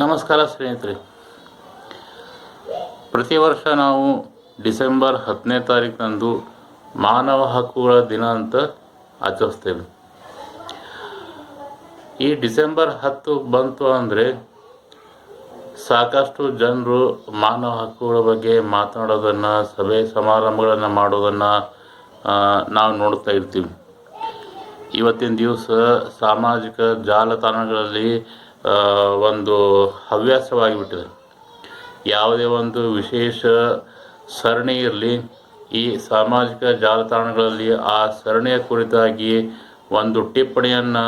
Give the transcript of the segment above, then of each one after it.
ನಮಸ್ಕಾರ ಸ್ನೇಹಿತರೆ. ಪ್ರತಿ ವರ್ಷ ನಾವು ಡಿಸೆಂಬರ್ 10ನೇ ತಾರೀಕಿನಂದು ಮಾನವ ಹಕ್ಕುಗಳ ದಿನ ಅಂತ ಆಚರಿಸ್ತೇವೆ. ಈ ಡಿಸೆಂಬರ್ 10 ಬಂತು ಅಂದರೆ ಸಾಕಷ್ಟು ಜನರು ಮಾನವ ಹಕ್ಕುಗಳ ಬಗ್ಗೆ ಮಾತನಾಡೋದನ್ನು, ಸಭೆ ಸಮಾರಂಭಗಳನ್ನು ಮಾಡೋದನ್ನು ನಾವು ನೋಡ್ತಾ ಇರ್ತೀವಿ. ಇವತ್ತಿನ ದಿವಸ ಸಾಮಾಜಿಕ ಜಾಲತಾಣಗಳಲ್ಲಿ ಒಂದು ಹವ್ಯಾಸವಾಗಿಬಿಟ್ಟಿದೆ. ಯಾವುದೇ ಒಂದು ವಿಶೇಷ ಸರಣಿ ಇರಲಿ, ಈ ಸಾಮಾಜಿಕ ಜಾಲತಾಣಗಳಲ್ಲಿ ಆ ಸರಣಿಯ ಕುರಿತಾಗಿ ಒಂದು ಟಿಪ್ಪಣಿಯನ್ನು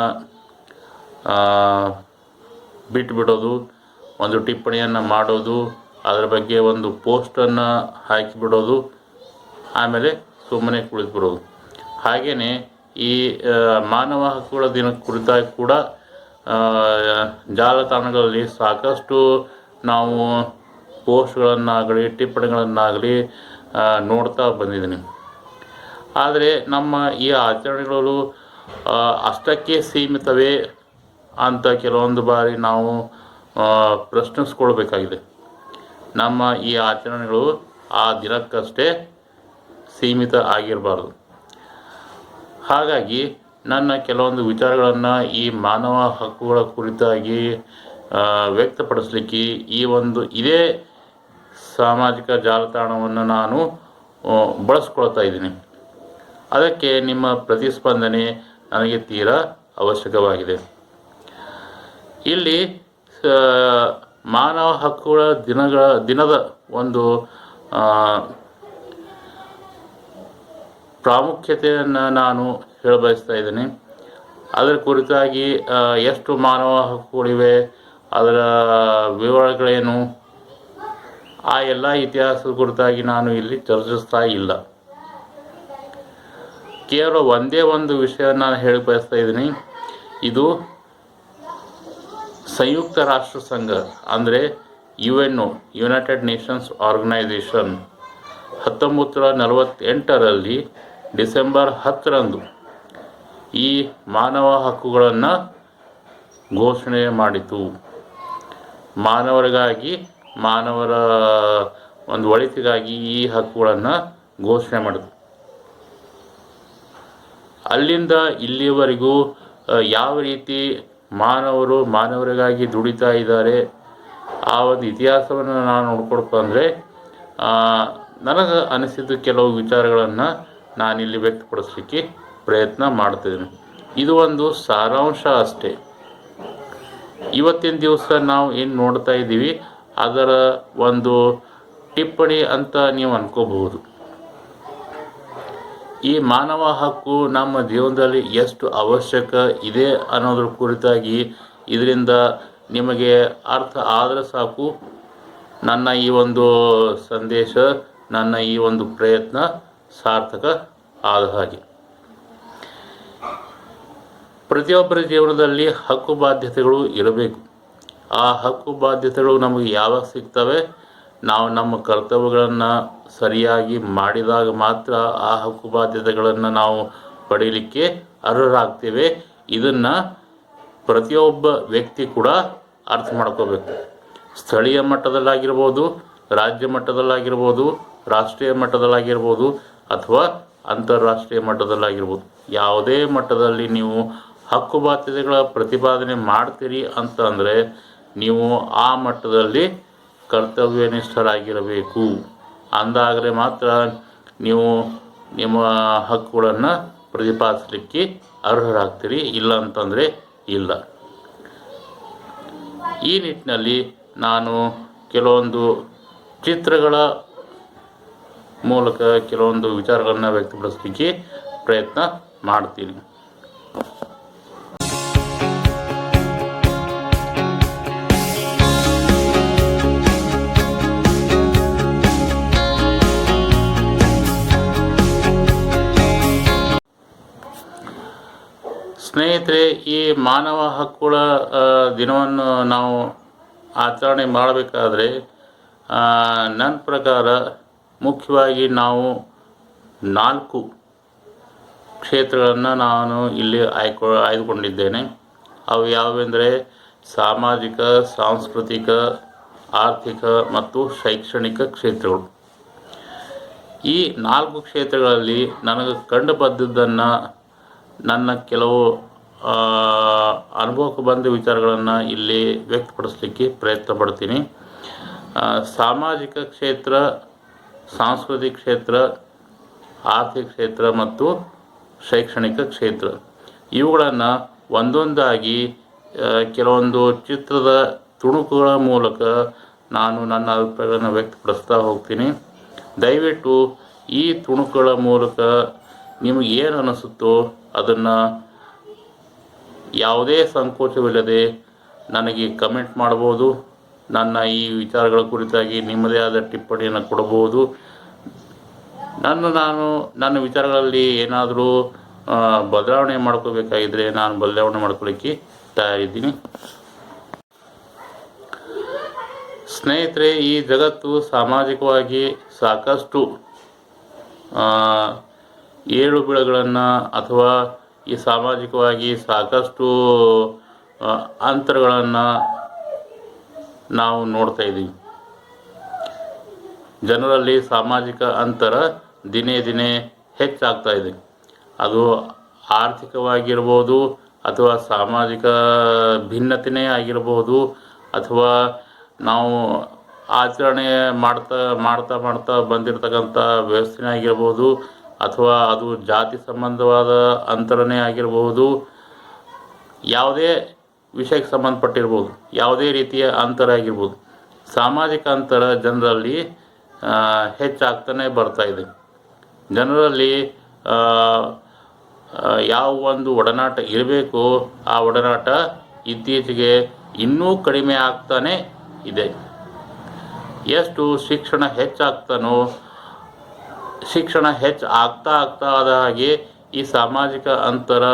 ಬಿಟ್ಟುಬಿಡೋದು, ಒಂದು ಟಿಪ್ಪಣಿಯನ್ನು ಮಾಡೋದು, ಅದರ ಬಗ್ಗೆ ಒಂದು ಪೋಸ್ಟನ್ನು ಹಾಕಿಬಿಡೋದು, ಆಮೇಲೆ ಸುಮ್ಮನೆ ಕುಳಿತುಬಿಡೋದು. ಹಾಗೆಯೇ ಈ ಮಾನವ ಹಕ್ಕುಗಳ ದಿನ ಕುರಿತಾಗಿ ಕೂಡ ಜಾಲತಾಣಗಳಲ್ಲಿ ಸಾಕಷ್ಟು ನಾವು ಪೋಸ್ಟ್ಗಳನ್ನಾಗಲಿ ಟಿಪ್ಪಣಿಗಳನ್ನಾಗಲಿ ನೋಡ್ತಾ ಬಂದಿದ್ದೀನಿ. ಆದರೆ ನಮ್ಮ ಈ ಆಚರಣೆಗಳು ಅಷ್ಟಕ್ಕೆ ಸೀಮಿತವೇ ಅಂತ ಕೆಲವೊಂದು ಬಾರಿ ನಾವು ಪ್ರಶ್ನಿಸ್ಕೊಳ್ಬೇಕಾಗಿದೆ. ನಮ್ಮ ಈ ಆಚರಣೆಗಳು ಆ ದಿನಕ್ಕಷ್ಟೇ ಸೀಮಿತ ಆಗಿರಬಾರ್ದು. ಹಾಗಾಗಿ ನನ್ನ ಕೆಲವೊಂದು ವಿಚಾರಗಳನ್ನು ಈ ಮಾನವ ಹಕ್ಕುಗಳ ಕುರಿತಾಗಿ ವ್ಯಕ್ತಪಡಿಸಲಿಕ್ಕೆ ಇದೇ ಸಾಮಾಜಿಕ ಜಾಲತಾಣವನ್ನು ನಾನು ಬಳಸ್ಕೊಳ್ತಾ ಇದ್ದೀನಿ. ಅದಕ್ಕೆ ನಿಮ್ಮ ಪ್ರತಿಸ್ಪಂದನೆ ನನಗೆ ತೀರಾ ಅವಶ್ಯಕವಾಗಿದೆ. ಇಲ್ಲಿ ಮಾನವ ಹಕ್ಕುಗಳ ದಿನದ ಒಂದು ಪ್ರಾಮುಖ್ಯತೆಯನ್ನು ನಾನು ಹೇಳಬಯಸ್ತಾ ಇದ್ದೀನಿ. ಅದರ ಕುರಿತಾಗಿ ಎಷ್ಟು ಮಾನವ ಹಕ್ಕುಗಳಿವೆ, ಅದರ ವಿವರಗಳೇನು, ಆ ಎಲ್ಲ ಇತಿಹಾಸದ ಕುರಿತಾಗಿ ನಾನು ಇಲ್ಲಿ ಚರ್ಚಿಸ್ತಾ ಇಲ್ಲ. ಕೇವಲ ಒಂದೇ ಒಂದು ವಿಷಯ ನಾನು ಹೇಳಿ ಬಯಸ್ತಾ ಇದ್ದೀನಿ. ಇದು ಸಂಯುಕ್ತ ರಾಷ್ಟ್ರ ಸಂಘ ಅಂದರೆ UN, ಯುನೈಟೆಡ್ ನೇಷನ್ಸ್ ಆರ್ಗನೈಸೇಷನ್ 1948ರಲ್ಲಿ ಡಿಸೆಂಬರ್ 10ರಂದು ಈ ಮಾನವ ಹಕ್ಕುಗಳನ್ನು ಘೋಷಣೆ ಮಾಡಿತು. ಮಾನವರಿಗಾಗಿ, ಮಾನವರ ಒಂದು ಒಳಿತಿಗಾಗಿ ಈ ಹಕ್ಕುಗಳನ್ನು ಘೋಷಣೆ ಮಾಡಿತು. ಅಲ್ಲಿಂದ ಇಲ್ಲಿಯವರೆಗೂ ಯಾವ ರೀತಿ ಮಾನವರಿಗಾಗಿ ದುಡಿತಾ ಇದ್ದಾರೆ, ಆ ಒಂದು ಇತಿಹಾಸವನ್ನು ನಾನು ನೋಡ್ಕೊಳ್ತಾ ಅಂದರೆ ನನಗೆ ಅನಿಸಿದ್ದು ಕೆಲವು ವಿಚಾರಗಳನ್ನು ನಾನಿಲ್ಲಿ ವ್ಯಕ್ತಪಡಿಸಲಿಕ್ಕೆ ಪ್ರಯತ್ನ ಮಾಡ್ತಿದ್ದೀನಿ. ಇದು ಒಂದು ಸಾರಾಂಶ ಅಷ್ಟೇ. ಇವತ್ತಿನ ದಿವಸ ನಾವು ಏನು ನೋಡ್ತಾ ಇದ್ದೀವಿ ಅದರ ಒಂದು ಟಿಪ್ಪಣಿ ಅಂತ ನೀವು ಅನ್ಕೋಬಹುದು. ಈ ಮಾನವ ಹಕ್ಕು ನಮ್ಮ ಜೀವನದಲ್ಲಿ ಎಷ್ಟು ಅವಶ್ಯಕ ಇದೆ ಅನ್ನೋದ್ರ ಕುರಿತಾಗಿ ಇದರಿಂದ ನಿಮಗೆ ಅರ್ಥ ಆದರೆ ಸಾಕು. ನನ್ನ ಈ ಒಂದು ಸಂದೇಶ, ನನ್ನ ಈ ಒಂದು ಪ್ರಯತ್ನ ಸಾರ್ಥಕ ಆದ ಹಾಗೆ. ಪ್ರತಿಯೊಬ್ಬರ ಜೀವನದಲ್ಲಿ ಹಕ್ಕು ಬಾಧ್ಯತೆಗಳು ಇರಬೇಕು. ಆ ಹಕ್ಕು ಬಾಧ್ಯತೆಗಳು ನಮಗೆ ಯಾವಾಗ ಸಿಗ್ತವೆ, ನಾವು ನಮ್ಮ ಕರ್ತವ್ಯಗಳನ್ನು ಸರಿಯಾಗಿ ಮಾಡಿದಾಗ ಮಾತ್ರ ಆ ಹಕ್ಕು ಬಾಧ್ಯತೆಗಳನ್ನು ನಾವು ಪಡೀಲಿಕ್ಕೆ ಅರ್ಹರಾಗ್ತೇವೆ. ಇದನ್ನು ಪ್ರತಿಯೊಬ್ಬ ವ್ಯಕ್ತಿ ಕೂಡ ಅರ್ಥ ಮಾಡ್ಕೋಬೇಕು. ಸ್ಥಳೀಯ ಮಟ್ಟದಲ್ಲಾಗಿರ್ಬೋದು, ರಾಜ್ಯ ಮಟ್ಟದಲ್ಲಾಗಿರ್ಬೋದು, ರಾಷ್ಟ್ರೀಯ ಮಟ್ಟದಲ್ಲಾಗಿರ್ಬೋದು ಅಥವಾ ಅಂತಾರಾಷ್ಟ್ರೀಯ ಮಟ್ಟದಲ್ಲಾಗಿರ್ಬೋದು, ಯಾವುದೇ ಮಟ್ಟದಲ್ಲಿ ನೀವು ಹಕ್ಕು ಬಾಧ್ಯತೆಗಳ ಪ್ರತಿಪಾದನೆ ಮಾಡ್ತೀರಿ ಅಂತ ಅಂದರೆ ನೀವು ಆ ಮಟ್ಟದಲ್ಲಿ ಕರ್ತವ್ಯನಿಷ್ಠರಾಗಿರಬೇಕು. ಅಂದಾಗಲೇ ಮಾತ್ರ ನೀವು ನಿಮ್ಮ ಹಕ್ಕುಗಳನ್ನು ಪ್ರತಿಪಾದಿಸಲಿಕ್ಕೆ ಅರ್ಹರಾಗ್ತೀರಿ, ಇಲ್ಲ ಅಂತಂದರೆ ಇಲ್ಲ. ಈ ನಿಟ್ಟಿನಲ್ಲಿ ನಾನು ಕೆಲವೊಂದು ಚಿತ್ರಗಳ ಮೂಲಕ ಕೆಲವೊಂದು ವಿಚಾರಗಳನ್ನು ವ್ಯಕ್ತಪಡಿಸಲಿಕ್ಕೆ ಪ್ರಯತ್ನ ಮಾಡ್ತೀನಿ. ಸ್ನೇಹಿತರೆ, ಈ ಮಾನವ ಹಕ್ಕುಗಳ ದಿನವನ್ನು ನಾವು ಆಚರಣೆ ಮಾಡಬೇಕಾದ್ರೆ ನನ್ನ ಪ್ರಕಾರ ಮುಖ್ಯವಾಗಿ ನಾವು 4 ಕ್ಷೇತ್ರಗಳನ್ನು ನಾನು ಇಲ್ಲಿ ಆಯ್ದುಕೊಂಡಿದ್ದೇನೆ. ಅವು ಯಾವುವೆಂದರೆ ಸಾಮಾಜಿಕ, ಸಾಂಸ್ಕೃತಿಕ, ಆರ್ಥಿಕ ಮತ್ತು ಶೈಕ್ಷಣಿಕ ಕ್ಷೇತ್ರಗಳು. ಈ 4 ಕ್ಷೇತ್ರಗಳಲ್ಲಿ ನನಗೆ ಕಂಡು ಬಂದದ್ದನ್ನು ನನ್ನ ಕೆಲವು ಅನುಭವಕ್ಕೆ ಬಂದ ವಿಚಾರಗಳನ್ನು ಇಲ್ಲಿ ವ್ಯಕ್ತಪಡಿಸಲಿಕ್ಕೆ ಪ್ರಯತ್ನ ಪಡ್ತೀನಿ. ಸಾಮಾಜಿಕ ಕ್ಷೇತ್ರ, ಸಾಂಸ್ಕೃತಿಕ ಕ್ಷೇತ್ರ, ಆರ್ಥಿಕ ಕ್ಷೇತ್ರ ಮತ್ತು ಶೈಕ್ಷಣಿಕ ಕ್ಷೇತ್ರ ಇವುಗಳನ್ನು ಒಂದೊಂದಾಗಿ ಕೆಲವೊಂದು ಚಿತ್ರದ ತುಣುಕುಗಳ ಮೂಲಕ ನಾನು ನನ್ನ ಅಭಿಪ್ರಾಯಗಳನ್ನು ವ್ಯಕ್ತಪಡಿಸ್ತಾ ಹೋಗ್ತೀನಿ. ದಯವಿಟ್ಟು ಈ ತುಣುಕುಗಳ ಮೂಲಕ ನಿಮಗೆ ಏನು ಅನಿಸುತ್ತೋ ಅದನ್ನು ಯಾವುದೇ ಸಂಕೋಚವಿಲ್ಲದೆ ನನಗೆ ಕಮೆಂಟ್ ಮಾಡ್ಬೋದು. ನನ್ನ ಈ ವಿಚಾರಗಳ ಕುರಿತಾಗಿ ನಿಮ್ಮದೇ ಆದ ಟಿಪ್ಪಣಿಯನ್ನು ಕೊಡಬಹುದು. ನನ್ನ ವಿಚಾರಗಳಲ್ಲಿ ಏನಾದರೂ ಬದಲಾವಣೆ ಮಾಡ್ಕೋಬೇಕಾಗಿದ್ದರೆ ನಾನು ಬದಲಾವಣೆ ಮಾಡ್ಕೊಳ್ಳಿಕ್ಕೆ ತಯಾರಿದ್ದೀನಿ. ಸ್ನೇಹಿತರೆ, ಈ ಜಗತ್ತು ಸಾಮಾಜಿಕವಾಗಿ ಸಾಕಷ್ಟು ಏಳು ಬೀಳುಗಳನ್ನು ಅಥವಾ ಈ ಸಾಮಾಜಿಕವಾಗಿ ಸಾಕಷ್ಟು ಅಂತರಗಳನ್ನು ನಾವು ನೋಡ್ತಾ ಇದ್ದೀವಿ. ಜನರಲ್ಲಿ ಸಾಮಾಜಿಕ ಅಂತರ ದಿನೇ ದಿನೇ ಹೆಚ್ಚಾಗ್ತಾ ಇದೆ. ಅದು ಆರ್ಥಿಕವಾಗಿರ್ಬೋದು, ಅಥವಾ ಸಾಮಾಜಿಕ ಭಿನ್ನತೆಯೇ ಆಗಿರ್ಬೋದು, ಅಥವಾ ನಾವು ಆಚರಣೆ ಮಾಡ್ತಾ ಬಂದಿರತಕ್ಕಂಥ ವ್ಯವಸ್ಥೆನೇ ಆಗಿರ್ಬೋದು, ಅಥವಾ ಅದು ಜಾತಿ ಸಂಬಂಧವಾದ ಅಂತರನೇ ಆಗಿರಬಹುದು, ಯಾವುದೇ ವಿಷಯಕ್ಕೆ ಸಂಬಂಧಪಟ್ಟಿರ್ಬೋದು, ಯಾವುದೇ ರೀತಿಯ ಅಂತರ ಆಗಿರ್ಬೋದು. ಸಾಮಾಜಿಕ ಅಂತರ ಜನರಲ್ಲಿ ಹೆಚ್ಚಾಗ್ತಾನೆ ಬರ್ತಾ ಇದೆ. ಜನರಲ್ಲಿ ಯಾವ ಒಂದು ಒಡನಾಟ ಇರಬೇಕು ಆ ಒಡನಾಟ ಇತ್ತೀಚೆಗೆ ಇನ್ನೂ ಕಡಿಮೆ ಆಗ್ತಾನೆ ಇದೆ. ಎಷ್ಟು ಶಿಕ್ಷಣ ಹೆಚ್ಚಾಗ್ತಾನೋ, ಶಿಕ್ಷಣ ಆಗ್ತಾ ಆದ ಹಾಗೆ ಈ ಸಾಮಾಜಿಕ ಅಂತರ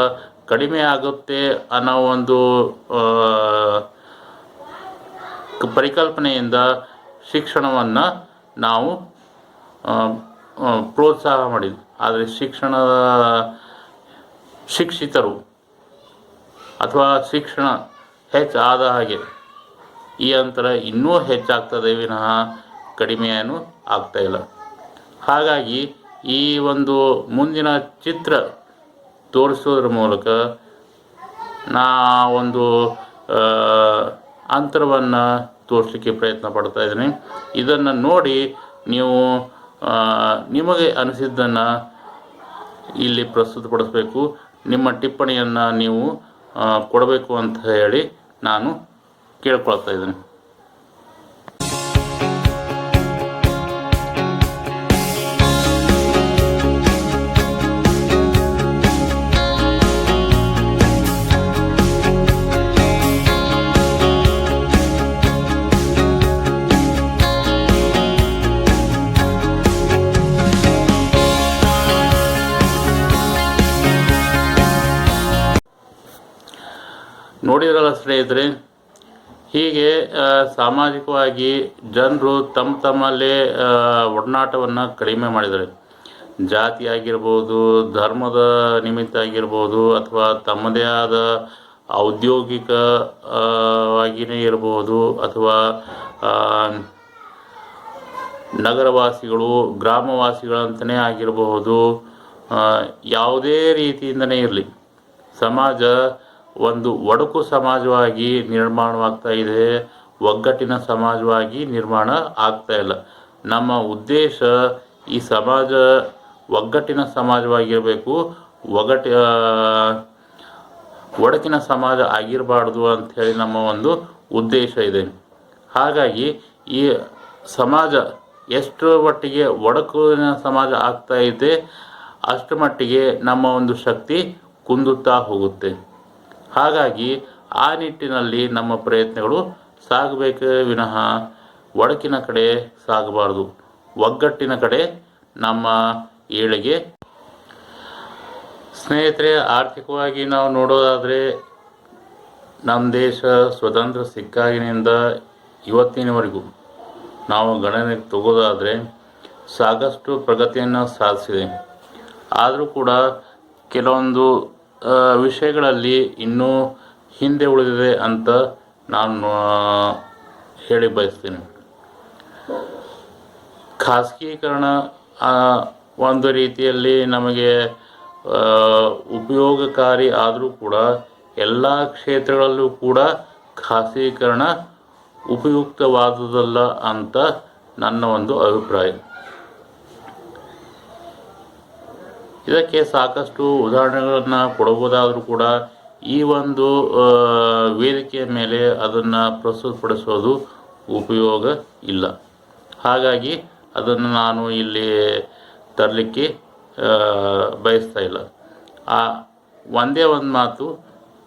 ಕಡಿಮೆ ಆಗುತ್ತೆ ಅನ್ನೋ ಒಂದು ಪರಿಕಲ್ಪನೆಯಿಂದ ಶಿಕ್ಷಣವನ್ನು ನಾವು ಪ್ರೋತ್ಸಾಹ ಮಾಡಿದ್ವಿ. ಆದರೆ ಶಿಕ್ಷಿತರು ಅಥವಾ ಶಿಕ್ಷಣ ಹೆಚ್ಚಾದ ಹಾಗೆ ಈ ಅಂತರ ಇನ್ನೂ ಹೆಚ್ಚಾಗ್ತದೆ ವಿನಃ ಕಡಿಮೆಯೇನೂ ಆಗ್ತಾ ಇಲ್ಲ. ಹಾಗಾಗಿ ಈ ಒಂದು ಮುಂದಿನ ಚಿತ್ರ ತೋರಿಸೋದ್ರ ಮೂಲಕ ನಾ ಒಂದು ಅಂತರವನ್ನು ತೋರಿಸಲಿಕ್ಕೆ ಪ್ರಯತ್ನ ಪಡ್ತಾ ಇದ್ದೀನಿ. ಇದನ್ನು ನೋಡಿ ನೀವು ನಿಮಗೆ ಅನಿಸಿದ್ದನ್ನು ಇಲ್ಲಿ ಪ್ರಸ್ತುತಪಡಿಸಬೇಕು. ನಿಮ್ಮ ಟಿಪ್ಪಣಿಯನ್ನು ನೀವು ಕೊಡಬೇಕು ಅಂತ ಹೇಳಿ ನಾನು ಕೇಳ್ಕೊಳ್ತಾ ಇದ್ದೀನಿ. ನೋಡಿದ್ರಲ್ಲ ಸ್ನೇಹಿತರೆ, ಹೀಗೆ ಸಾಮಾಜಿಕವಾಗಿ ಜನರು ತಮ್ಮಲ್ಲೇ ಒಡನಾಟವನ್ನು ಕಡಿಮೆ ಮಾಡಿದ್ದಾರೆ. ಜಾತಿ ಆಗಿರ್ಬೋದು, ಧರ್ಮದ ನಿಮಿತ್ತ ಆಗಿರ್ಬೋದು, ಅಥವಾ ತಮ್ಮದೇ ಆದ ಔದ್ಯೋಗಿಕವಾಗಿಯೇ ಇರಬಹುದು, ಅಥವಾ ನಗರವಾಸಿಗಳು ಗ್ರಾಮವಾಸಿಗಳಂತಲೇ ಆಗಿರಬಹುದು, ಯಾವುದೇ ರೀತಿಯಿಂದನೇ ಇರಲಿ ಸಮಾಜ ಒಂದು ಒಡಕು ಸಮಾಜವಾಗಿ ನಿರ್ಮಾಣವಾಗ್ತಾ ಇದೆ, ಒಗ್ಗಟ್ಟಿನ ಸಮಾಜವಾಗಿ ನಿರ್ಮಾಣ ಆಗ್ತಾ ಇಲ್ಲ. ನಮ್ಮ ಉದ್ದೇಶ ಈ ಸಮಾಜ ಒಗ್ಗಟ್ಟಿನ ಸಮಾಜವಾಗಿರಬೇಕು, ಒಡಕಿನ ಸಮಾಜ ಆಗಿರಬಾರ್ದು ಅಂಥೇಳಿ ನಮ್ಮ ಒಂದು ಉದ್ದೇಶ ಇದೆ. ಹಾಗಾಗಿ ಈ ಸಮಾಜ ಎಷ್ಟು ಮಟ್ಟಿಗೆ ಒಡಕಿನ ಸಮಾಜ ಆಗ್ತಾ ಇದೆ ಅಷ್ಟು ಮಟ್ಟಿಗೆ ನಮ್ಮ ಒಂದು ಶಕ್ತಿ ಕುಂದುತ್ತಾ ಹೋಗುತ್ತೆ. ಹಾಗಾಗಿ ಆ ನಿಟ್ಟಿನಲ್ಲಿ ನಮ್ಮ ಪ್ರಯತ್ನಗಳು ಸಾಗಬೇಕೇ ವಿನಃ ಒಡಕಿನ ಕಡೆ ಸಾಗಬಾರ್ದು, ಒಗ್ಗಟ್ಟಿನ ಕಡೆ ನಮ್ಮ ಏಳಿಗೆ. ಸ್ನೇಹಿತರೆ, ಆರ್ಥಿಕವಾಗಿ ನಾವು ನೋಡೋದಾದರೆ ನಮ್ಮ ದೇಶ ಸ್ವತಂತ್ರ ಸಿಕ್ಕಾಗಿನಿಂದ ಇವತ್ತಿನವರೆಗೂ ನಾವು ಗಣನೆಗೆ ತಗೋದಾದರೆ ಸಾಕಷ್ಟು ಪ್ರಗತಿಯನ್ನು ಸಾಧಿಸಿದೆ. ಆದರೂ ಕೂಡ ಕೆಲವೊಂದು ವಿಷಯಗಳಲ್ಲಿ ಇನ್ನೂ ಹಿಂದೆ ಉಳಿದಿದೆ ಅಂತ ನಾನು ಹೇಳಿ ಬಯಸ್ತೀನಿ. ಖಾಸಗೀಕರಣ ಒಂದು ರೀತಿಯಲ್ಲಿ ನಮಗೆ ಉಪಯೋಗಕಾರಿ ಆದರೂ ಕೂಡ ಎಲ್ಲ ಕ್ಷೇತ್ರಗಳಲ್ಲೂ ಕೂಡ ಖಾಸಗೀಕರಣ ಉಪಯುಕ್ತವಾದುದಲ್ಲ ಅಂತ ನನ್ನ ಒಂದು ಅಭಿಪ್ರಾಯ. ಇದಕ್ಕೆ ಸಾಕಷ್ಟು ಉದಾಹರಣೆಗಳನ್ನು ಕೊಡಬಹುದಾದರೂ ಕೂಡ ಈ ಒಂದು ವೇದಿಕೆಯ ಮೇಲೆ ಅದನ್ನು ಪ್ರಸ್ತುತಪಡಿಸೋದು ಉಪಯೋಗ ಇಲ್ಲ. ಹಾಗಾಗಿ ಅದನ್ನು ನಾನು ಇಲ್ಲಿ ತರಲಿಕ್ಕೆ ಬಯಸ್ತಾ ಇಲ್ಲ. ಒಂದೇ ಒಂದು ಮಾತು,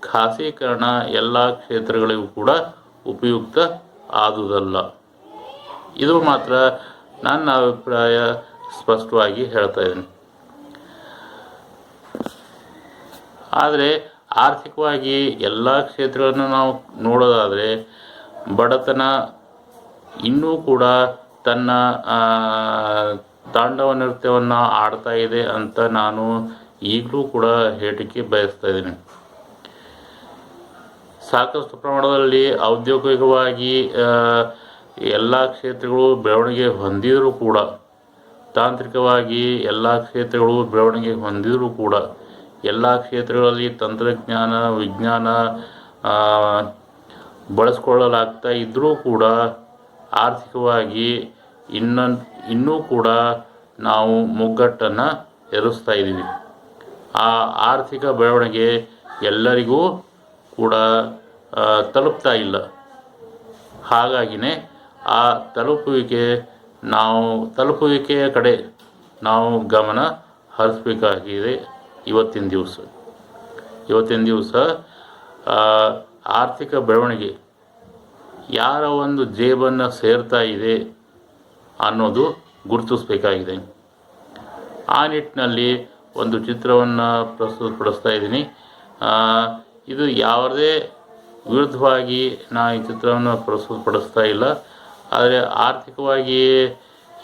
ಖಾಸಗೀಕರಣ ಎಲ್ಲ ಕ್ಷೇತ್ರಗಳಿಗೂ ಕೂಡ ಉಪಯುಕ್ತ ಆದುದಲ್ಲ. ಇದು ಮಾತ್ರ ನನ್ನ ಅಭಿಪ್ರಾಯ ಸ್ಪಷ್ಟವಾಗಿ ಹೇಳ್ತಾ ಇದ್ದೀನಿ. ಆದರೆ ಆರ್ಥಿಕವಾಗಿ ಎಲ್ಲ ಕ್ಷೇತ್ರಗಳನ್ನು ನಾವು ನೋಡೋದಾದರೆ ಬಡತನ ಇನ್ನೂ ಕೂಡ ತನ್ನ ತಾಂಡವ ನೃತ್ಯವನ್ನು ಆಡ್ತಾ ಇದೆ ಅಂತ ನಾನು ಈಗಲೂ ಕೂಡ ಹೇಳಲಿಕ್ಕೆ ಬಯಸ್ತಾ ಇದ್ದೀನಿ. ಸಾಕಷ್ಟು ಪ್ರಮಾಣದಲ್ಲಿ ಔದ್ಯೋಗಿಕವಾಗಿ ಎಲ್ಲ ಕ್ಷೇತ್ರಗಳು ಬೆಳವಣಿಗೆ ಹೊಂದಿದರೂ ಕೂಡ, ತಾಂತ್ರಿಕವಾಗಿ ಎಲ್ಲ ಕ್ಷೇತ್ರಗಳು ಬೆಳವಣಿಗೆ ಹೊಂದಿದರೂ ಕೂಡ, ಎಲ್ಲ ಕ್ಷೇತ್ರಗಳಲ್ಲಿ ತಂತ್ರಜ್ಞಾನ ವಿಜ್ಞಾನ ಬಳಸ್ಕೊಳ್ಳಲಾಗ್ತಾ ಇದ್ದರೂ ಕೂಡ ಆರ್ಥಿಕವಾಗಿ ಇನ್ನೂ ಕೂಡ ನಾವು ಮುಗ್ಗಟ್ಟನ್ನು ಎದುರಿಸ್ತಾ ಇದ್ದೀವಿ. ಆ ಆರ್ಥಿಕ ಬೆಳವಣಿಗೆ ಎಲ್ಲರಿಗೂ ಕೂಡ ತಲುಪ್ತಾ ಇಲ್ಲ. ಹಾಗಾಗಿನೇ ಆ ತಲುಪುವಿಕೆಯ ಕಡೆ ನಾವು ಗಮನ ಹರಿಸಬೇಕಾಗಿದೆ. ಇವತ್ತಿನ ದಿವಸ ಆರ್ಥಿಕ ಬೆಳವಣಿಗೆ ಯಾರ ಒಂದು ಜೇಬನ್ನು ಸೇರ್ತಾ ಇದೆ ಅನ್ನೋದು ಗುರುತಿಸಬೇಕಾಗಿದೆ. ಆ ನಿಟ್ಟಿನಲ್ಲಿ ಒಂದು ಚಿತ್ರವನ್ನು ಪ್ರಸ್ತುತಪಡಿಸ್ತಾ ಇದ್ದೀನಿ. ಇದು ಯಾವುದೇ ವಿರುದ್ಧವಾಗಿ ನಾನು ಈ ಚಿತ್ರವನ್ನು ಪ್ರಸ್ತುತಪಡಿಸ್ತಾ ಇಲ್ಲ. ಆದರೆ ಆರ್ಥಿಕವಾಗಿ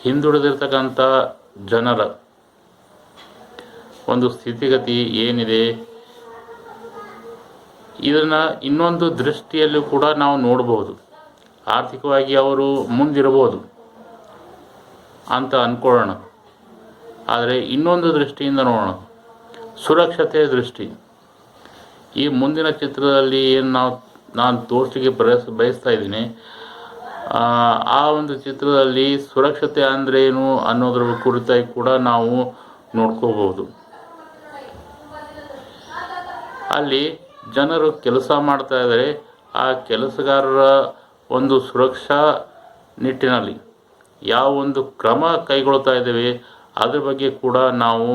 ಹಿಂದುಳಿದಿರ್ತಕ್ಕಂಥ ಜನರ ಒಂದು ಸ್ಥಿತಿಗತಿ ಏನಿದೆ, ಇದನ್ನು ಇನ್ನೊಂದು ದೃಷ್ಟಿಯಲ್ಲೂ ಕೂಡ ನಾವು ನೋಡಬಹುದು. ಆರ್ಥಿಕವಾಗಿ ಅವರು ಮುಂದಿರಬಹುದು ಅಂತ ಅಂದ್ಕೊಳ್ಳೋಣ. ಆದರೆ ಇನ್ನೊಂದು ದೃಷ್ಟಿಯಿಂದ ನೋಡೋಣ, ಸುರಕ್ಷತೆಯ ದೃಷ್ಟಿ. ಈ ಮುಂದಿನ ಚಿತ್ರದಲ್ಲಿ ಏನು ನಾನು ತೋರಿಸಲಿಕ್ಕೆ ಬಯಸ್ತಾ ಇದ್ದೀನಿ, ಆ ಒಂದು ಚಿತ್ರದಲ್ಲಿ ಸುರಕ್ಷತೆ ಅಂದರೆ ಏನು ಅನ್ನೋದ್ರ ಕುರಿತಾಗಿ ಕೂಡ ನಾವು ನೋಡ್ಕೋಬಹುದು. ಅಲ್ಲಿ ಜನರು ಕೆಲಸ ಮಾಡ್ತಾ ಇದ್ದಾರೆ. ಆ ಕೆಲಸಗಾರರ ಒಂದು ಸುರಕ್ಷಾ ನಿಟ್ಟಿನಲ್ಲಿ ಯಾವ ಒಂದು ಕ್ರಮ ಕೈಗೊಳ್ತಾ ಇದ್ದೇವೆ ಅದ್ರ ಬಗ್ಗೆ ಕೂಡ ನಾವು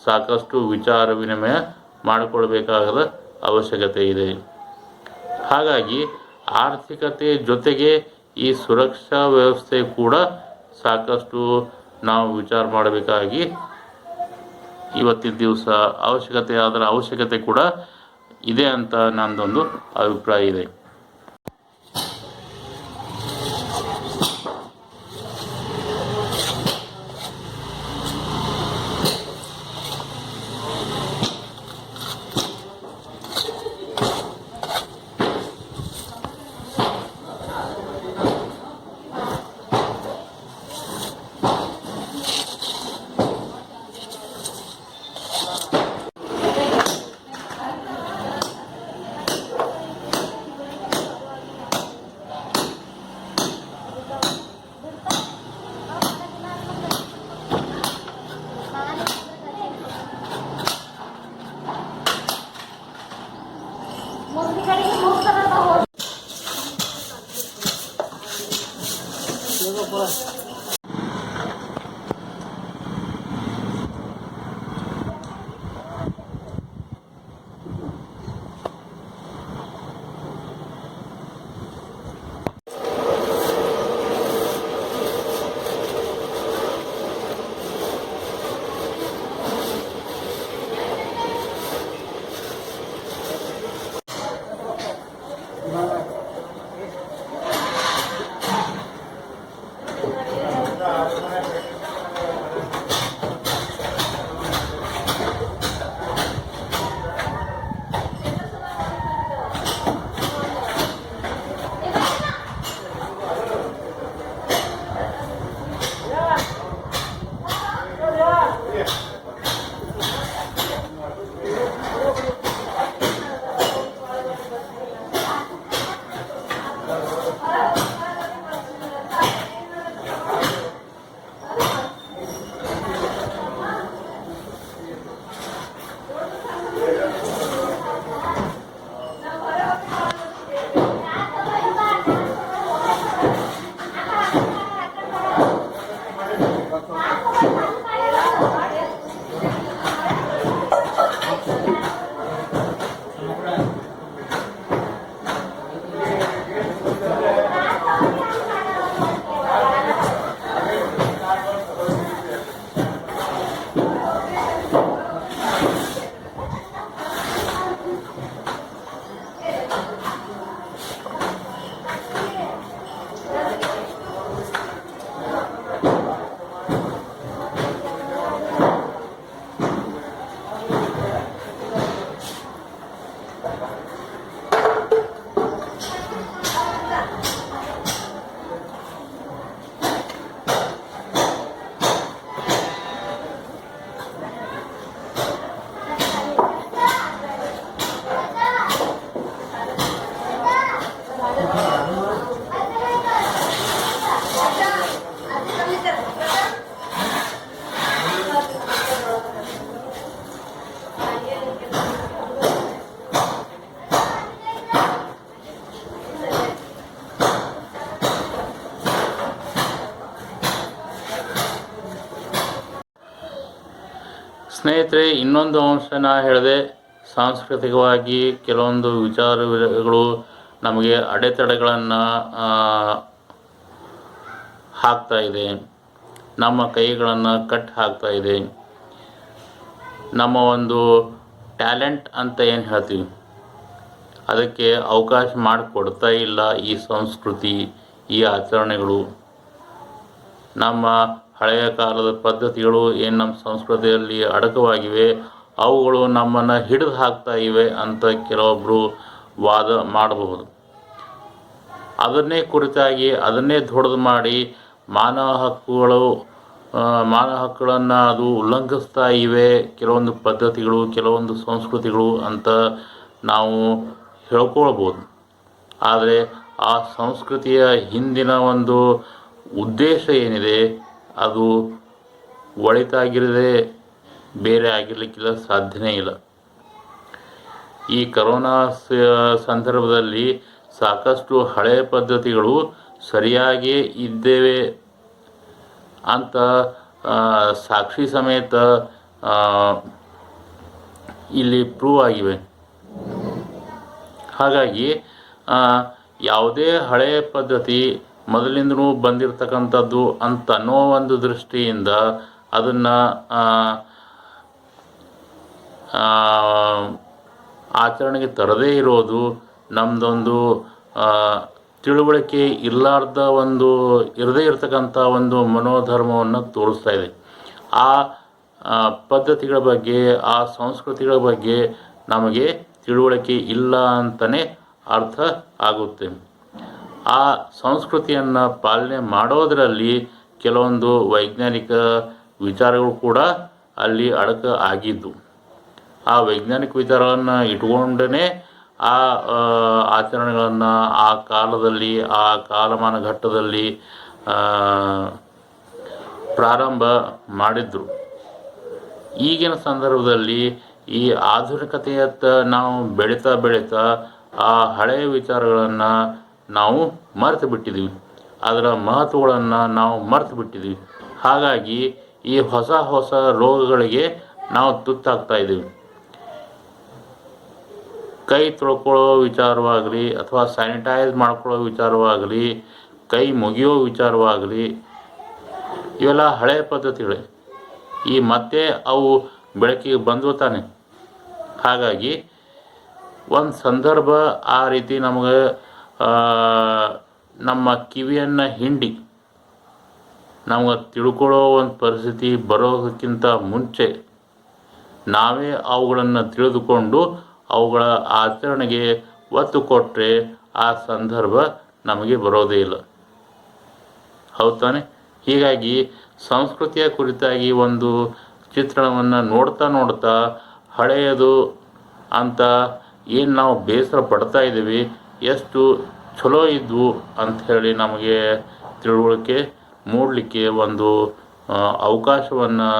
ಸಾಕಷ್ಟು ವಿಚಾರ ವಿನಿಮಯ ಮಾಡಿಕೊಳ್ಬೇಕಾದ ಅವಶ್ಯಕತೆ ಇದೆ. ಹಾಗಾಗಿ ಆರ್ಥಿಕತೆ ಜೊತೆಗೆ ಈ ಸುರಕ್ಷಾ ವ್ಯವಸ್ಥೆ ಕೂಡ ಸಾಕಷ್ಟು ನಾವು ವಿಚಾರ ಮಾಡಬೇಕಾಗಿ ಇವತ್ತಿನ ದಿವಸ ಅದರ ಅವಶ್ಯಕತೆ ಕೂಡ ಇದೆ ಅಂತ ನನ್ನದೊಂದು ಅಭಿಪ್ರಾಯ ಇದೆ. ಸ್ನೇಹಿತರೆ, ಇನ್ನೊಂದು ಅಂಶ ಹೇಳಿದೆ, ಸಾಂಸ್ಕೃತಿಕವಾಗಿ ಕೆಲವೊಂದು ವಿಚಾರಗಳು ನಮಗೆ ಅಡೆತಡೆಗಳನ್ನು ಹಾಕ್ತಾ ಇದೆ, ನಮ್ಮ ಕೈಗಳನ್ನು ಕಟ್ ಹಾಕ್ತಾ ಇದೆ. ನಮ್ಮ ಒಂದು ಟ್ಯಾಲೆಂಟ್ ಅಂತ ಏನು ಹೇಳ್ತೀವಿ ಅದಕ್ಕೆ ಅವಕಾಶ ಮಾಡಿಕೊಡ್ತಾ ಇಲ್ಲ ಈ ಸಂಸ್ಕೃತಿ, ಈ ಆಚರಣೆಗಳು. ನಮ್ಮ ಹಳೆಯ ಕಾಲದ ಪದ್ಧತಿಗಳು ಏನು ನಮ್ಮ ಸಂಸ್ಕೃತಿಯಲ್ಲಿ ಅಡಕವಾಗಿವೆ, ಅವುಗಳು ನಮ್ಮನ್ನು ಹಿಡಿದು ಹಾಕ್ತಾ ಇವೆ ಅಂತ ಕೆಲವೊಬ್ಬರು ವಾದ ಮಾಡಬಹುದು. ಅದನ್ನೇ ಕುರಿತಾಗಿ ಅದನ್ನೇ ದೊಡ್ಡದು ಮಾಡಿ ಮಾನವ ಹಕ್ಕುಗಳನ್ನು ಅದು ಉಲ್ಲಂಘಿಸ್ತಾ ಇವೆ ಕೆಲವೊಂದು ಪದ್ಧತಿಗಳು, ಕೆಲವೊಂದು ಸಂಸ್ಕೃತಿಗಳು ಅಂತ ನಾವು ಹೇಳ್ಕೊಳ್ಬೋದು. ಆದರೆ ಆ ಸಂಸ್ಕೃತಿಯ ಹಿಂದಿನ ಒಂದು ಉದ್ದೇಶ ಏನಿದೆ ಅದು ಒಳಿತಾಗಿರದೆ ಬೇರೆ ಆಗಿರಲಿಕ್ಕಿಲ್ಲ, ಸಾಧ್ಯನೇ ಇಲ್ಲ. ಈ ಕರೋನಾ ಸಂದರ್ಭದಲ್ಲಿ ಸಾಕಷ್ಟು ಹಳೆಯ ಪದ್ಧತಿಗಳು ಸರಿಯಾಗಿ ಇದ್ದೇವೆ ಅಂತ ಸಾಕ್ಷಿ ಸಮೇತ ಇಲ್ಲಿ ಪ್ರೂವ್ ಆಗಿವೆ. ಹಾಗಾಗಿ ಯಾವುದೇ ಹಳೆಯ ಪದ್ಧತಿ ಮೊದಲಿಂದನೂ ಬಂದಿರತಕ್ಕಂಥದ್ದು ಅಂತ ಅನ್ನೋ ಒಂದು ದೃಷ್ಟಿಯಿಂದ ಅದನ್ನು ಆಚರಣೆಗೆ ತರದೇ ಇರೋದು ನಮ್ಮದೊಂದು ತಿಳುವಳಿಕೆ ಇರದೇ ಇರತಕ್ಕಂಥ ಒಂದು ಮನೋಧರ್ಮವನ್ನು ತೋರಿಸ್ತಾ ಇದೆ. ಆ ಪದ್ಧತಿಗಳ ಬಗ್ಗೆ, ಆ ಸಂಸ್ಕೃತಿಗಳ ಬಗ್ಗೆ ನಮಗೆ ತಿಳುವಳಿಕೆ ಇಲ್ಲ ಅಂತಲೇ ಅರ್ಥ ಆಗುತ್ತೆ. ಆ ಸಂಸ್ಕೃತಿಯನ್ನು ಪಾಲನೆ ಮಾಡೋದರಲ್ಲಿ ಕೆಲವೊಂದು ವೈಜ್ಞಾನಿಕ ವಿಚಾರಗಳು ಕೂಡ ಅಲ್ಲಿ ಅಡಕ ಆಗಿದ್ದು. ಆ ವೈಜ್ಞಾನಿಕ ವಿಚಾರಗಳನ್ನು ಇಟ್ಕೊಂಡೇ ಆ ಆಚರಣೆಗಳನ್ನು ಆ ಕಾಲದಲ್ಲಿ, ಆ ಕಾಲಮಾನ ಘಟ್ಟದಲ್ಲಿ ಪ್ರಾರಂಭ ಮಾಡಿದ್ರು. ಈಗಿನ ಸಂದರ್ಭದಲ್ಲಿ ಈ ಆಧುನಿಕತೆಯತ್ತ ನಾವು ಬೆಳೀತಾ ಆ ಹಳೆಯ ವಿಚಾರಗಳನ್ನು ನಾವು ಮರೆತು ಬಿಟ್ಟಿದ್ದೀವಿ, ಅದರ ಮಹತ್ವಗಳನ್ನು ನಾವು ಮರೆತು ಬಿಟ್ಟಿದ್ದೀವಿ. ಹಾಗಾಗಿ ಈ ಹೊಸ ರೋಗಗಳಿಗೆ ನಾವು ತುತ್ತಾಗ್ತಾ ಇದ್ದೀವಿ. ಕೈ ತೊಳ್ಕೊಳ್ಳೋ ವಿಚಾರವಾಗಲಿ ಅಥವಾ ಸ್ಯಾನಿಟೈಸ್ ಮಾಡ್ಕೊಳ್ಳೋ ವಿಚಾರವಾಗಲಿ, ಕೈ ಮುಗಿಯೋ ವಿಚಾರವಾಗಲಿ, ಇವೆಲ್ಲ ಹಳೆಯ ಪದ್ಧತಿಗಳೇ. ಈ ಮತ್ತೆ ಅವು ಬೆಳಕಿಗೆ ಬಂದು ತಾನೆ. ಹಾಗಾಗಿ ಒಂದು ಸಂದರ್ಭ ಆ ರೀತಿ ನಮಗೆ ನಮ್ಮ ಕಿವಿಯನ್ನು ಹಿಂಡಿ ನಮಗೆ ತಿಳ್ಕೊಳ್ಳೋ ಒಂದು ಪರಿಸ್ಥಿತಿ ಬರೋದಕ್ಕಿಂತ ಮುಂಚೆ ನಾವೇ ಅವುಗಳನ್ನು ತಿಳಿದುಕೊಂಡು ಅವುಗಳ ಆಚರಣೆಗೆ ಒತ್ತು ಕೊಟ್ಟರೆ ಆ ಸಂದರ್ಭ ನಮಗೆ ಬರೋದೇ ಇಲ್ಲ. ಹೌದು ತಾನೆ? ಹೀಗಾಗಿ ಸಂಸ್ಕೃತಿಯ ಕುರಿತಾಗಿ ಒಂದು ಚಿತ್ರಣವನ್ನು ನೋಡ್ತಾ ಹಳೆಯದು ಅಂತ ಏನು ನಾವು ಬೇಸರ ಪಡ್ತಾ ಇದ್ದೀವಿ, ಎಷ್ಟು ಚಲೋ ಇದ್ವು ಅಂಥೇಳಿ ನಮಗೆ ತಿಳುವಳಿಕೆ ಮೂಡಲಿಕ್ಕೆ ಒಂದು ಅವಕಾಶವನ್ನು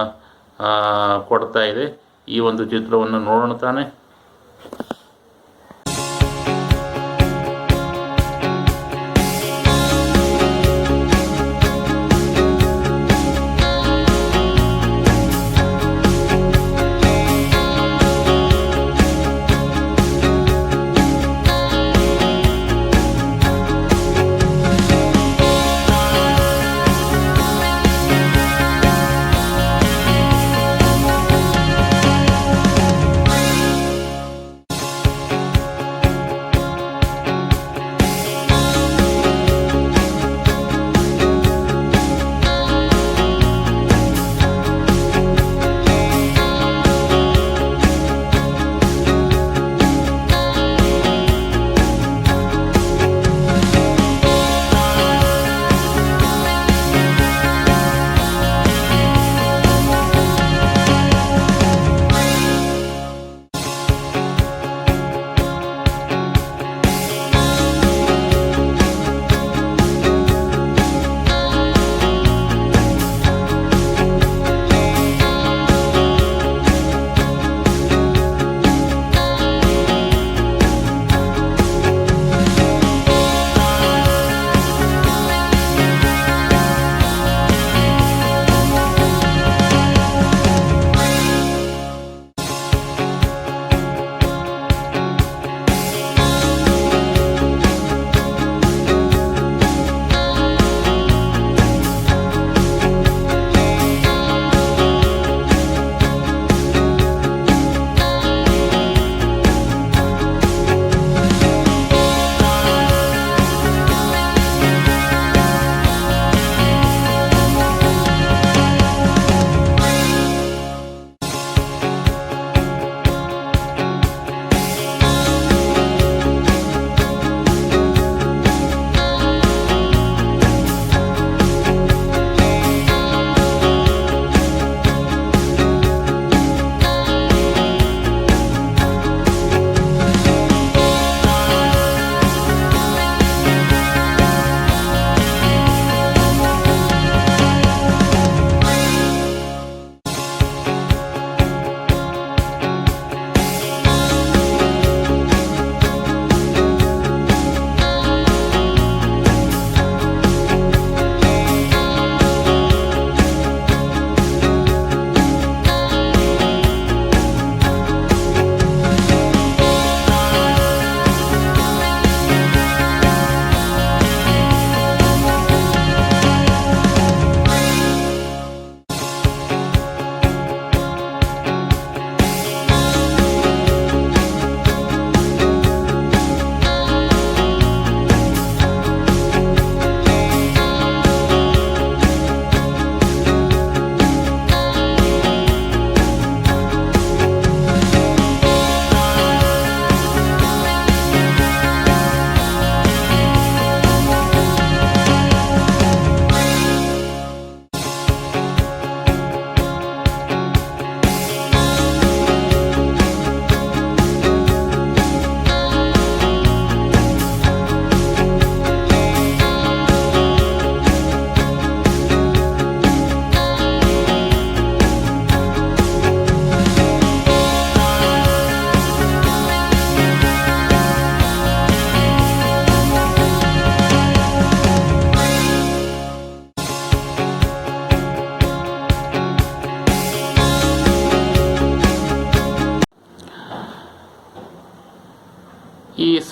ಕೊಡ್ತಾ ಇದೆ ಈ ಒಂದು ಚಿತ್ರವನ್ನು ನೋಡೋಣ ತಾನೆ.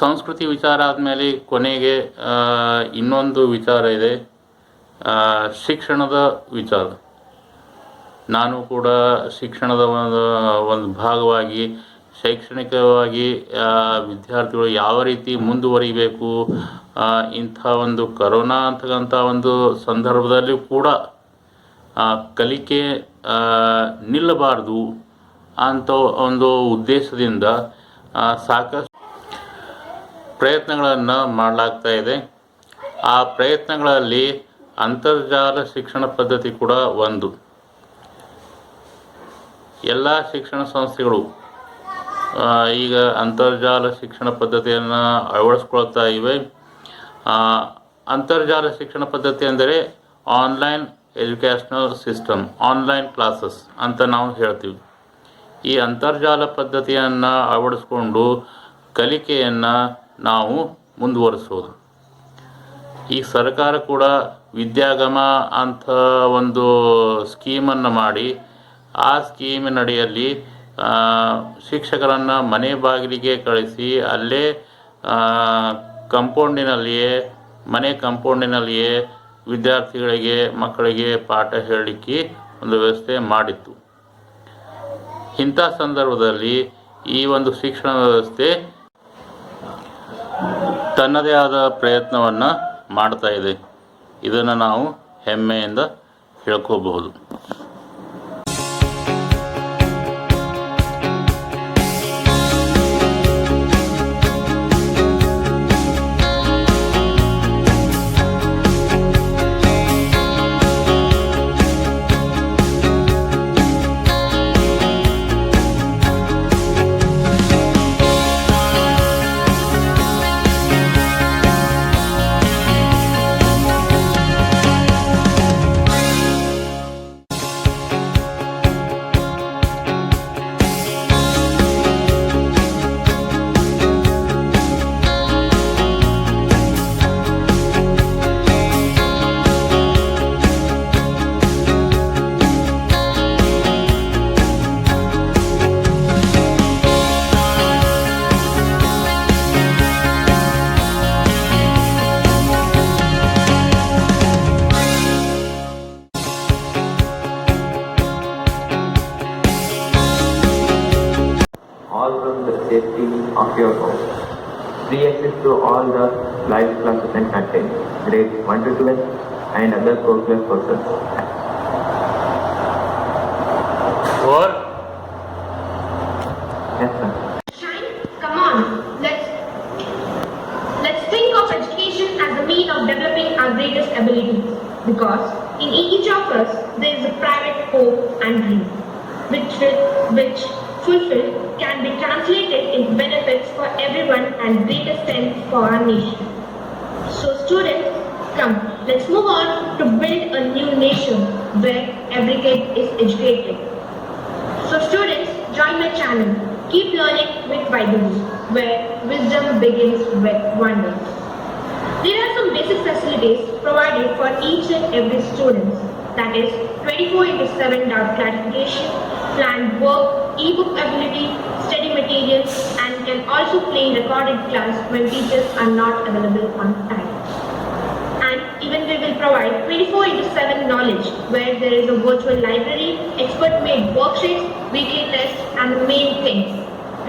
ಸಂಸ್ಕೃತಿ ವಿಚಾರ ಆದಮೇಲೆ ಕೊನೆಗೆ ಇನ್ನೊಂದು ವಿಚಾರ ಇದೆ, ಶಿಕ್ಷಣದ ವಿಚಾರ. ನಾನು ಕೂಡ ಶಿಕ್ಷಣದ ಒಂದು ಭಾಗವಾಗಿ ಶೈಕ್ಷಣಿಕವಾಗಿ ವಿದ್ಯಾರ್ಥಿಗಳು ಯಾವ ರೀತಿ ಮುಂದುವರಿಬೇಕು, ಇಂಥ ಒಂದು ಕರೋನಾ ಅಂತಕ್ಕಂಥ ಒಂದು ಸಂದರ್ಭದಲ್ಲಿ ಕೂಡ ಕಲಿಕೆ ನಿಲ್ಲಬಾರ್ದು ಅಂತ ಒಂದು ಉದ್ದೇಶದಿಂದ ಸಾಕಷ್ಟು ಪ್ರಯತ್ನಗಳನ್ನು ಮಾಡಲಾಗ್ತಾ ಇದೆ. ಆ ಪ್ರಯತ್ನಗಳಲ್ಲಿ ಅಂತರ್ಜಾಲ ಶಿಕ್ಷಣ ಪದ್ಧತಿ ಕೂಡ ಒಂದು. ಎಲ್ಲ ಶಿಕ್ಷಣ ಸಂಸ್ಥೆಗಳು ಈಗ ಅಂತರ್ಜಾಲ ಶಿಕ್ಷಣ ಪದ್ಧತಿಯನ್ನು ಅಳವಡಿಸ್ಕೊಳ್ತಾ ಇವೆ. ಅಂತರ್ಜಾಲ ಶಿಕ್ಷಣ ಪದ್ಧತಿ ಅಂದರೆ online educational system, online classes ಅಂತ ನಾವು ಹೇಳ್ತೀವಿ. ಈ ಅಂತರ್ಜಾಲ ಪದ್ಧತಿಯನ್ನು ಅಳವಡಿಸ್ಕೊಂಡು ಕಲಿಕೆಯನ್ನು ನಾವು ಮುಂದುವರಿಸೋದು. ಈ ಸರ್ಕಾರ ಕೂಡ ವಿದ್ಯಾಗಮ ಅಂತ ಒಂದು ಸ್ಕೀಮನ್ನು ಮಾಡಿ, ಆ ಸ್ಕೀಮಿನಡಿಯಲ್ಲಿ ಶಿಕ್ಷಕರನ್ನು ಮನೆ ಬಾಗಿಲಿಗೆ ಕಳಿಸಿ ಅಲ್ಲೇ ಮನೆ ಕಂಪೌಂಡಿನಲ್ಲಿಯೇ ವಿದ್ಯಾರ್ಥಿಗಳಿಗೆ, ಮಕ್ಕಳಿಗೆ ಪಾಠ ಹೇಳಲಿಕ್ಕೆ ಒಂದು ವ್ಯವಸ್ಥೆ ಮಾಡಿತ್ತು. ಇಂಥ ಸಂದರ್ಭದಲ್ಲಿ ಈ ಒಂದು ಶಿಕ್ಷಣ ವ್ಯವಸ್ಥೆ ತನ್ನದೇ ಆದ ಪ್ರಯತ್ನವನ್ನು ಮಾಡ್ತಾ ಇದೆ. ಇದನ್ನು ನಾವು ಹೆಮ್ಮೆಯಿಂದ ಹೇಳ್ಕೋಬಹುದು. Safety of your home. Free access to all the live classes and content, grades 1 to 12 and other courses courses. Or? Yes, sir. Shine, come on. Let's think of education as a means of developing our greatest abilities. Because in each of us there is a private hope and dream, which fulfilled can be translated into benefits for everyone and greater strength for our nation. So students, come, let's move on to build a new nation where every kid is educated. So students, join my channel. Keep learning with Vaidus, where wisdom begins with wonders. There are some basic facilities provided for each and every student. That is 24/7 doubt clarification, planned work, e-book ability, study materials, and can also play recorded class when teachers are not available on time. And even we will provide 24/7 knowledge, where there is a virtual library, expert-made worksheets, weekly tests, and the main thing,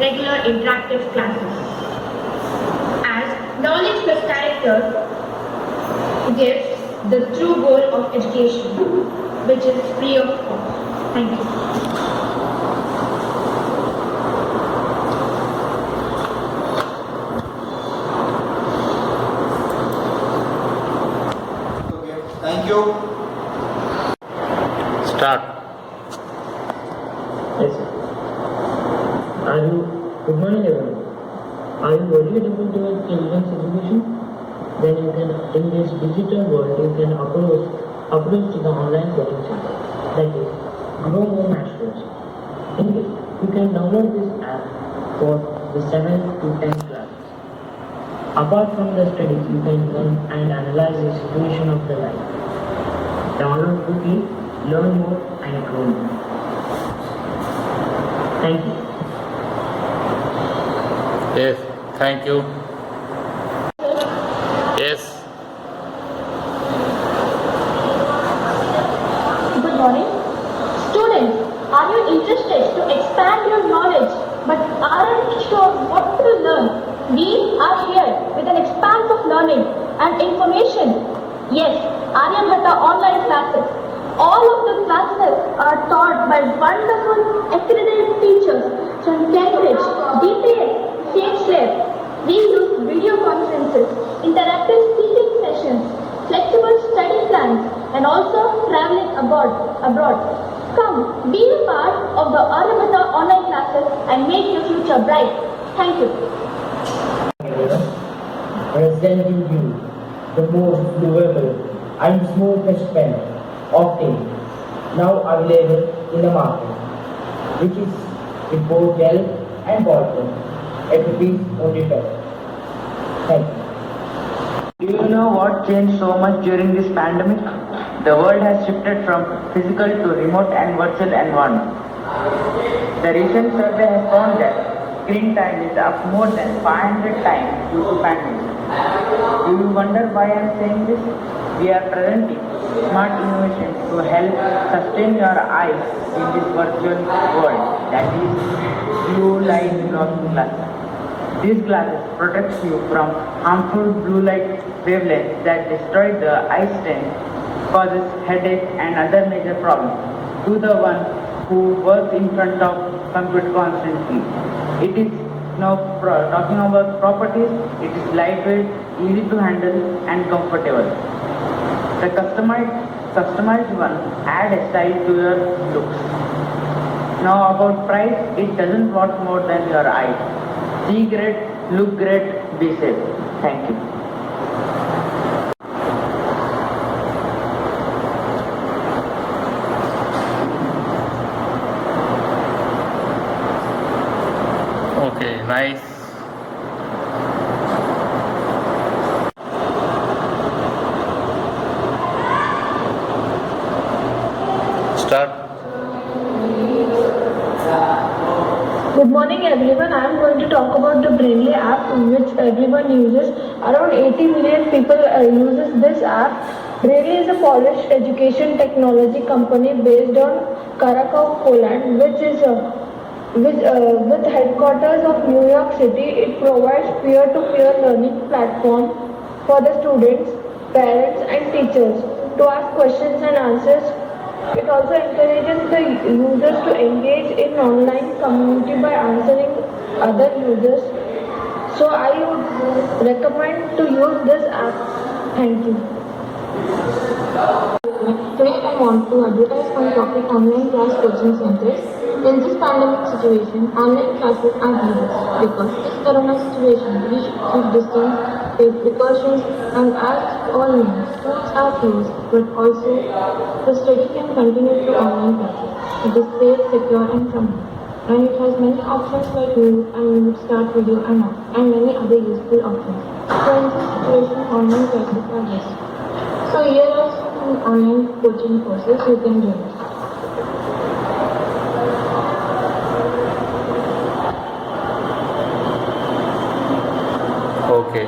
regular interactive classes. As knowledge plus character gives the true goal of education, which is free of cost. Thank you. Thank you. Start. Yes, sir. Good morning, everyone. Are you worried about your children's education? Then you can, in this digital world, you can approach to the online coaching center. That is, Grow More Masters. In this, you can download this app for the 7th to 10th class. Apart from the studies, you can learn and analyze the situation of the life. Download quickly, learn more, and grow more. Thank you. Yes, thank you. and information. Yes, Aryabhata online classes. All of the classes are taught by wonderful accredited teachers from Cambridge, DPS, SageLab. We use video conferences, interactive speaking sessions, flexible study plans, and also traveling abroad. Come, be a part of the Aryabhata online classes and make your future bright. Thank you. Presenting you the most durable and smoothest pen of tin now available in the market, which is with both gel and ball pen at ₹40. Thank you. Do you know what changed so much during this pandemic? The world has shifted from physical to remote and virtual environment. The recent survey has found that screen time is up more than 500 times due to pandemic. Do you wonder why I am saying this? We are presenting smart innovations to help sustain your eyes in this virtual world, that is blue light blocking glasses. These glasses protect you from harmful blue light wavelengths that destroy the eye strain, causes headache and other major problems to the one who works in front of computer constantly. It is now talking about properties. It is lightweight, easy to handle and comfortable. The customized one add a style to your looks. Now about price, it doesn't cost more than your eyes. See great, look great, be safe. Thank you. Okay, nice. Start. Good morning everyone. I am going to talk about the Brainly app which everyone uses. Around 80 million people uses this app. Brainly is a Polish education technology company based on Krakow, Poland, with headquarters of New York City. It provides peer-to-peer learning platform for the students, parents and teachers to ask questions and answers. It also encourages the users to engage in online community by answering other users. So I would recommend to use this app. Thank you. Today I want to advertise my topic online class coaching centers. In this pandemic situation, online classes are needed because this corona situation we should keep distance, take precautions and as all know, schools are closed but also the study can continue through online classes. It is safe, secure and fun. And it has many options like mute and mute start video and off and many other useful options. So in this situation, online classes are best. So here are some online coaching courses you can do. Okay.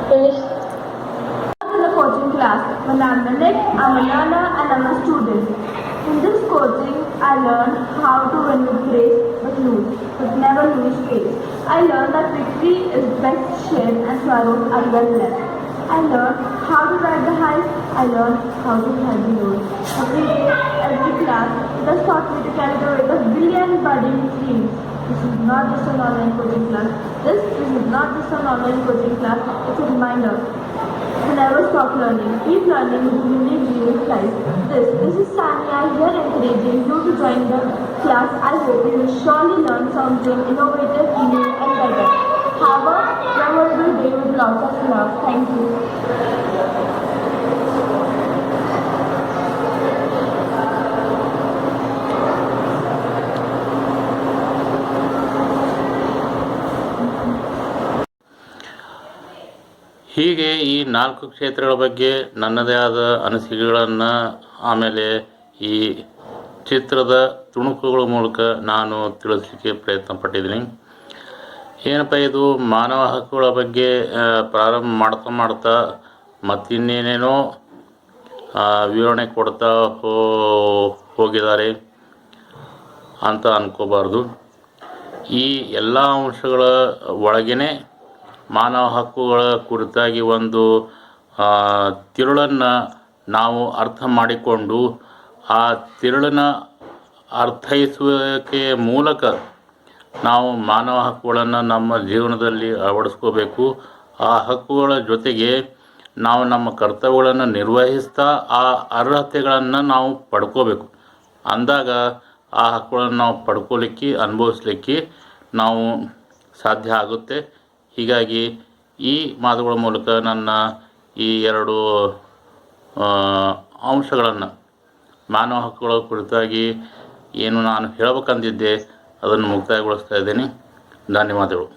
Finish. In the coaching class, when I'm Malik, I'm a learner and I'm a student. In this coaching, I learned how to win with grace but never lose faith. I learned that victory is best shared and sorrows are well left. I learned how to ride the highs. I learned how to ride the lows. Every day, every class, it has taught me to carry the weight of billion budding dreams. This is not just an online coaching class. This is not just an online coaching class. It's a reminder to never stop learning. Keep learning with unique unique life. This is Sanya here encouraging you to join the class. I hope you will surely learn something innovative, new and better. Have a memorable day with lots of love. Thank you. ಹೀಗೆ ಈ 4 ಕ್ಷೇತ್ರಗಳ ಬಗ್ಗೆ ನನ್ನದೇ ಆದ ಅನಿಸಿಕೆಗಳನ್ನು ಆಮೇಲೆ ಈ ಚಿತ್ರದ ತುಣುಕುಗಳ ಮೂಲಕ ನಾನು ತಿಳಿಸಲಿಕ್ಕೆ ಪ್ರಯತ್ನ ಪಟ್ಟಿದ್ದೀನಿ. ಏನಪ್ಪ ಇದು ಮಾನವ ಹಕ್ಕುಗಳ ಬಗ್ಗೆ ಪ್ರಾರಂಭ ಮಾಡ್ತಾ ಮತ್ತಿನ್ನೇನೇನೋ ವಿವರಣೆ ಕೊಡ್ತಾ ಹೋಗಿದ್ದಾರೆ ಅಂತ ಅಂದ್ಕೋಬಾರ್ದು. ಈ ಎಲ್ಲ ಅಂಶಗಳ ಒಳಗೇ ಮಾನವ ಹಕ್ಕುಗಳ ಕುರಿತಾಗಿ ಒಂದು ತಿರುಳನ್ನು ನಾವು ಅರ್ಥ ಮಾಡಿಕೊಂಡು ಆ ತಿರುಳಿನ ಅರ್ಥೈಸುವಿಕೆ ಮೂಲಕ ನಾವು ಮಾನವ ಹಕ್ಕುಗಳನ್ನು ನಮ್ಮ ಜೀವನದಲ್ಲಿ ಅಳವಡಿಸ್ಕೋಬೇಕು. ಆ ಹಕ್ಕುಗಳ ಜೊತೆಗೆ ನಾವು ನಮ್ಮ ಕರ್ತವ್ಯಗಳನ್ನು ನಿರ್ವಹಿಸ್ತಾ ಆ ಅರ್ಹತೆಗಳನ್ನು ನಾವು ಪಡ್ಕೋಬೇಕು. ಅಂದಾಗ ಆ ಹಕ್ಕುಗಳನ್ನು ನಾವು ಪಡ್ಕೋಲಿಕ್ಕೆ ಅನುಭವಿಸ್ಲಿಕ್ಕೆ ನಾವು ಸಾಧ್ಯ ಆಗುತ್ತೆ. ಹೀಗಾಗಿ ಈ ಮಾತುಗಳ ಮೂಲಕ ನನ್ನ ಈ 2 ಅಂಶಗಳನ್ನು ಮಾನವ ಹಕ್ಕುಗಳ ಕುರಿತಾಗಿ ಏನು ನಾನು ಹೇಳಬೇಕಂದಿದ್ದೆ ಅದನ್ನು ಮುಕ್ತಾಯಗೊಳಿಸ್ತಾ ಇದ್ದೀನಿ. ಧನ್ಯವಾದಗಳು.